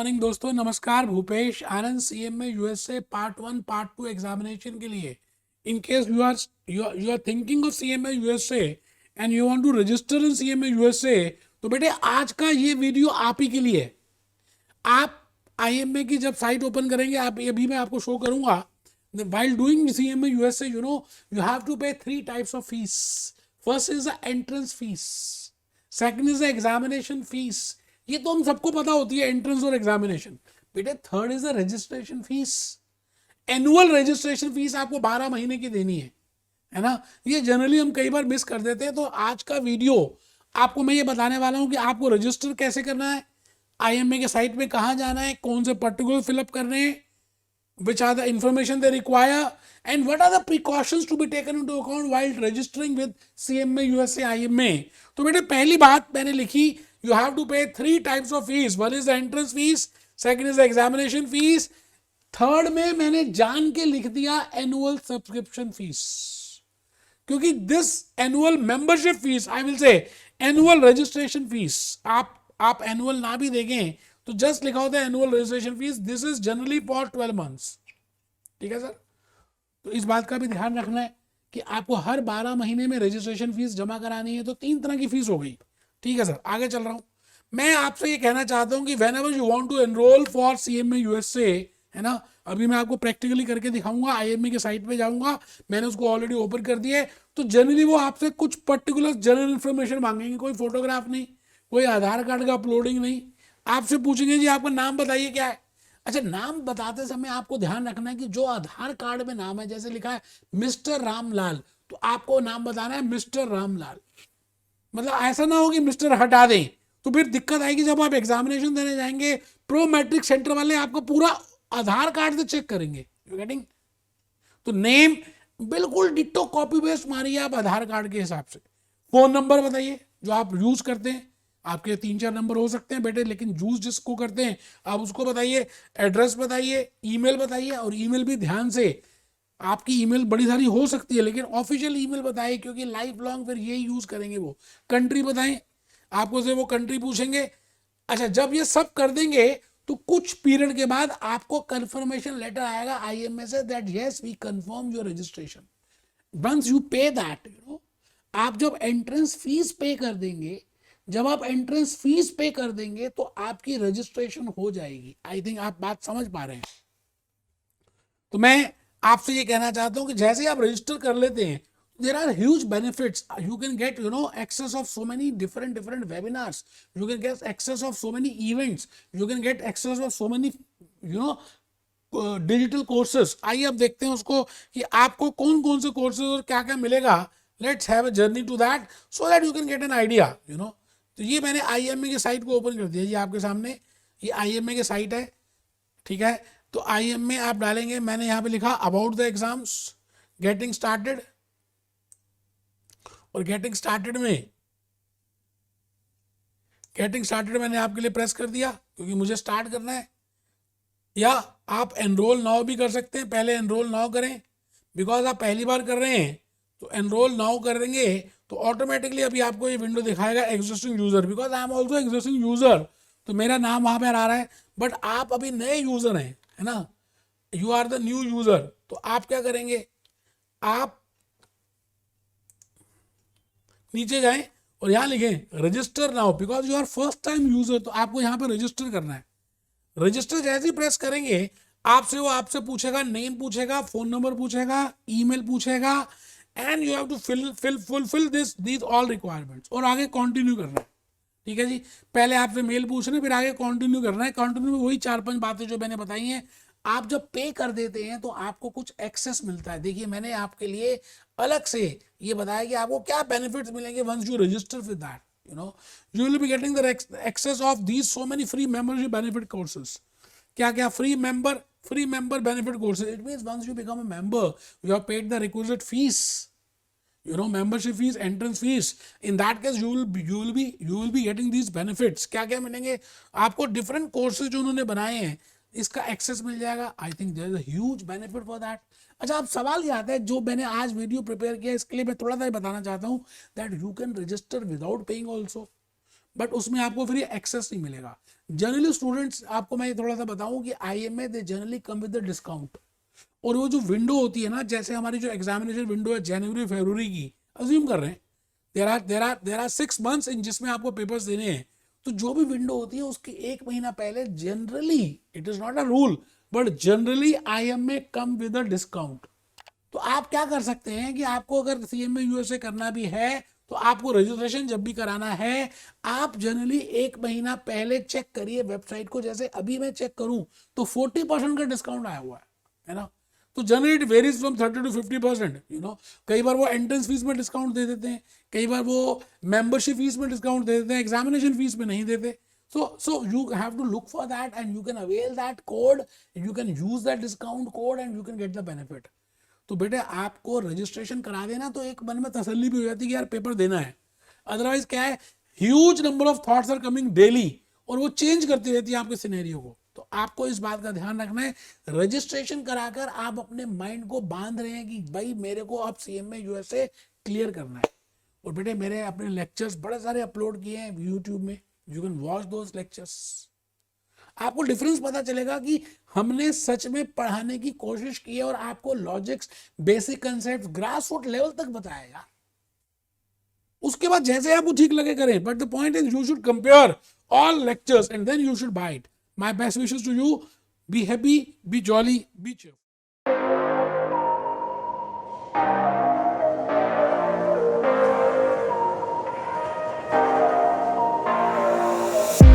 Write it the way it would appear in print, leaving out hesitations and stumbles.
Morning दोस्तों, नमस्कार। Bhupesh Anand, CMA USA part 1 part 2 examination के लिए in case you are thinking of CMA USA and you want to register in CMA USA, तो बेटे आज का ये वीडियो आप ही के लिए है। आप आईएमए की जब साइट ओपन करेंगे, आप अभी मैं आपको शो करूंगा, while doing CMA USA, you have to pay 3 types of fees. First is the entrance fees. Second is the examination fees. ये तो हम सबको पता होती है, एंट्रेंस और एग्जामिनेशन। बेटे third is the registration fees. Annual registration fees आपको 12 महीने की देनी है ना। ये जनरली हम कई बार मिस कर देते हैं। तो आज का वीडियो आपको मैं ये बताने वाला हूँ कि आपको रजिस्टर कैसे करना है, आईएमए के साइट पे कहाँ जाना है, कौन से पर्टिकुलर फिलअप करने हैं, which are the information they require, and what are the precautions to be taken into account while registering with CMA USA IMA. तो बेटे पहली बात मैंने लिखी, you have to pay 3 types of fees. One is the entrance fees, second is the examination fees, third में मैंने जान के लिख दिया annual subscription fees, क्योंकि this annual membership fees, I will say annual registration fees, आप annual ना भी देखें तो जस्ट लिखा होता है annual registration fees. This is generally for 12 months. ठीक है सर, तो इस बात का भी ध्यान रखना है कि आपको हर 12 महीने में रजिस्ट्रेशन फीस जमा करानी है। तो 3 तरह की फीस हो गई। ठीक है सर, आगे चल रहा हूं। मैं आपसे ये कहना चाहता हूं कि whenever you want to enrol for CMA USA, है ना, अभी मैं आपको प्रैक्टिकली करके दिखाऊंगा। आईएमए के साइट पे जाऊंगा, मैंने उसको ऑलरेडी ओपन कर दिया है। तो जनरली वो आपसे कुछ पर्टिकुलर जनरल इन्फॉर्मेशन मांगेंगे, कोई फोटोग्राफ नहीं, कोई आधार कार्ड का अपलोडिंग नहीं। आपसे पूछेंगे जी आपका नाम बताइए क्या है। अच्छा, नाम बताते समय आपको ध्यान रखना है कि जो आधार कार्ड में नाम है, जैसे लिखा है मिस्टर रामलाल, तो आपको नाम बताना है मिस्टर रामलाल। मतलब ऐसा ना हो कि मिस्टर हटा दें, तो फिर दिक्कत आएगी जब आप एग्जामिनेशन देने जाएंगे। प्रो मैट्रिक सेंटर वाले आपको पूरा आधार कार्ड से चेक करेंगे। You getting? तो नेम बिल्कुल डिट्टो कॉपी पेस्ट मारिए आप आधार कार्ड के हिसाब से। फोन नंबर बताइए जो आप यूज करते हैं, आपके 3-4 नंबर हो सकते हैं बेटे, लेकिन यूज जिसको करते हैं आप उसको बताइए। एड्रेस बताइए, ईमेल बताइए, और ईमेल भी ध्यान से, आपकी ईमेल बड़ी सारी हो सकती है लेकिन ऑफिशियल ईमेल बताइए, क्योंकि लाइफ लॉन्ग फिर ये यूज करेंगे वो। कंट्री बताएं, आपको से वो कंट्री पूछेंगे। अच्छा, जब ये सब कर देंगे तो कुछ पीरियड के बाद आपको कंफर्मेशन लेटर आएगा आईएमए से that yes we confirm your registration. Once you pay that, आप जब एंट्रेंस फीस पे कर देंगे, जब आप एंट्रेंस फीस पे कर देंगे तो आपकी रजिस्ट्रेशन हो जाएगी। आई थिंक आप बात समझ पा रहे हैं। तो मैं आपसे ये कहना चाहता हूं कि जैसे आप रजिस्टर कर लेते हैं, there are huge benefits. You can get access of so many different webinars. You can get access of so many events. You can get access of so many digital courses. आइए अब देखते हैं उसको कि आपको कौन कौन से कोर्सेज और क्या क्या मिलेगा। Let's have a journey to that so that you can get an idea. तो ये मैंने आईएमए की साइट को ओपन कर दिया जी आपके सामने। ये आईएमए की साइट है। ठीक है, तो आईएमए आप डालेंगे, मैंने यहाँ पे लिखा about the exams, getting started, और गेटिंग स्टार्टेड मैंने आपके लिए प्रेस कर दिया क्योंकि मुझे स्टार्ट करना है। या आप एनरोल नाउ भी कर सकते हैं। पहले एनरोल नाउ करें, बिकॉज आप पहली बार कर रहे हैं तो एनरोल नाउ करेंगे तो ऑटोमेटिकली अभी आपको ये विंडो दिखाएगा existing user, because I am also existing user, तो मेरा नाम वहां पर आ रहा है। बट आप अभी नए यूजर हैं, है ना, you are the new user. तो आप क्या करेंगे, आप नीचे जाएं और यहां लिखें register now, because you are first time user, तो आपको यहां पर रजिस्टर करना है। रजिस्टर जैसे ही प्रेस करेंगे आपसे पूछेगा, नेम पूछेगा, फोन नंबर पूछेगा, ईमेल पूछेगा, and you have to fulfil these all requirements, और आगे कंटिन्यू करना है। ठीक है जी, पहले आपसे मेल पूछ रहे हैं, फिर आगे कंटिन्यू करना है। कंटिन्यू में वही 4-5 बातें जो मैंने बताई हैं। आप जब पे कर देते हैं तो आपको कुछ एक्सेस मिलता है। देखिए, मैंने आपके लिए अलग से ये बताया कि आपको क्या बेनिफिट्स मिलेंगे once you register with that. You will be getting the access of these so many free membership benefit courses. क्या free member benefit courses? It means once you become a member, you have paid the requisite fees. Membership fees, entrance fees. In that case, you will be getting these benefits. क्या मिलेंगे आपको? different courses जो उन्होंने बनाए हैं, इसका access मिल जाएगा। I think there is a huge benefit for that. अच्छा, अब सवाल ये आता है, जो मैंने आज वीडियो प्रिपेयर किया इसके लिए मैं थोड़ा सा बताना चाहता हूँ that you can register without paying also. But उसमें आपको फिर एक्सेस नहीं मिलेगा। जनरली स्टूडेंट्स, आपको मैं थोड़ा सा बताऊं कि IMA they generally come with the discount, और वो जो विंडो होती है ना, जैसे हमारी जो एग्जामिनेशन विंडो है जनवरी फरवरी की, अज्यूम कर रहे हैं देर आर 6 मंथ्स इन जिसमें आपको पेपर्स देने हैं, तो जो भी विंडो होती है उसकी 1 महीना पहले generally, it is not a rule but generally IMA come with a discount. तो आप क्या कर सकते हैं कि आपको अगर CMA USA करना भी है तो आपको रजिस्ट्रेशन जब भी कराना है, आप जनरली 1 महीना पहले चेक करिए वेबसाइट को। जैसे अभी मैं चेक करूं तो 40% का डिस्काउंट आया हुआ है ना। तो generally it varies from 30 to 50%, you know. कई बार वो एंट्रेंस फीस में डिस्काउंट दे देते हैं, कई बार वो मेंबरशिप फीस में डिस्काउंट दे देते हैं, एग्जामिनेशन फीस में नहीं देते। So you have to look for that and you can avail that code, you can use that discount code and you can get the benefit. तो बेटे आपको रजिस्ट्रेशन करा देना तो एक मन में तसल्ली भी हो जाती है कि यार पेपर देना है। अदरवाइज क्या है, huge number of thoughts are coming daily और वो चेंज करती रहती है आपके सिनेरियो को। तो आपको इस बात का ध्यान रखना है, रजिस्ट्रेशन कराकर आप अपने माइंड को बांध रहे हैं कि भाई मेरे को अब CMA USA क्लियर करना है। और बेटे मेरे अपने लेक्चर्स बड़े सारे अपलोड किए हैं यूट्यूब में, you can watch those lectures. आपको डिफरेंस पता चलेगा कि हमने सच में पढ़ाने की कोशिश की है और आपको logics, basic concept, grass root level तक बताया यार। उसके बाद जैसे आपको ठीक लगे करें, but the point is you should compare all lectures and then you should buy it. My best wishes to you, be happy, be jolly, be cheerful.